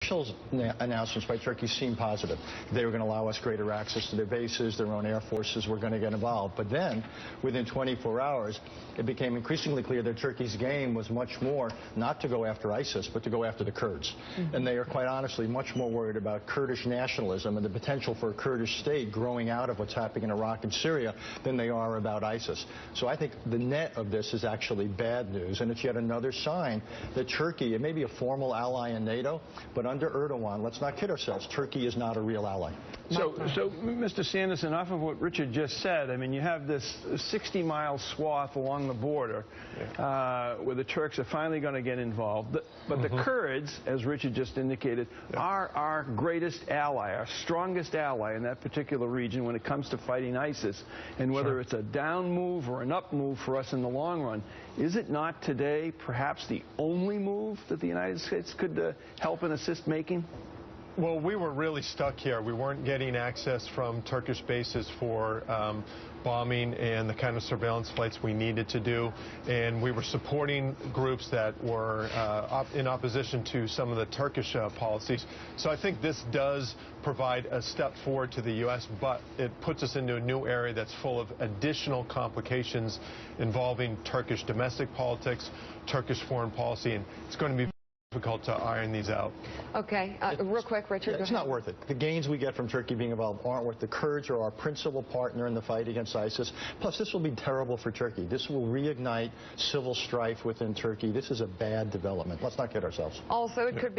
initial announcements by Turkey seemed positive. They were going to allow us greater access to their bases, their own air forces were going to get involved. But then, within 24 hours, it became increasingly clear that Turkey's game was much more not to go after ISIS, but to go after the Kurds. And they are quite honestly much more worried about Kurdish nationalism and the potential for a Kurdish state growing out of what's happening in Iraq and Syria than they are about ISIS. So I think the net of this is actually bad news, and it's yet another sign that Turkey, it may be a formal ally in NATO, but under Erdogan, let's not kid ourselves, Turkey is not a real ally. So Mr. Sanderson, off of what Richard just said, I mean, you have this 60-mile swath along the border where the Turks are finally going to get involved. But the Kurds, as Richard just indicated, are our greatest ally, our strongest ally in that particular region when it comes to fighting ISIS. And whether it's a down move or an up move for us in the long run, is it not today perhaps the only move that the United States could help and assist making? Well, we were really stuck here. We weren't getting access from Turkish bases for bombing and the kind of surveillance flights we needed to do. And we were supporting groups that were in opposition to some of the Turkish policies. So I think this does provide a step forward to the U.S., but it puts us into a new area that's full of additional complications involving Turkish domestic politics, Turkish foreign policy, and it's going to be difficult to iron these out. Okay, real quick, Richard. Yeah, it's not worth it. The gains we get from Turkey being involved aren't worth it. The Kurds are our principal partner in the fight against ISIS. Plus, this will be terrible for Turkey. This will reignite civil strife within Turkey. This is a bad development. Let's not kid ourselves. Also, it could be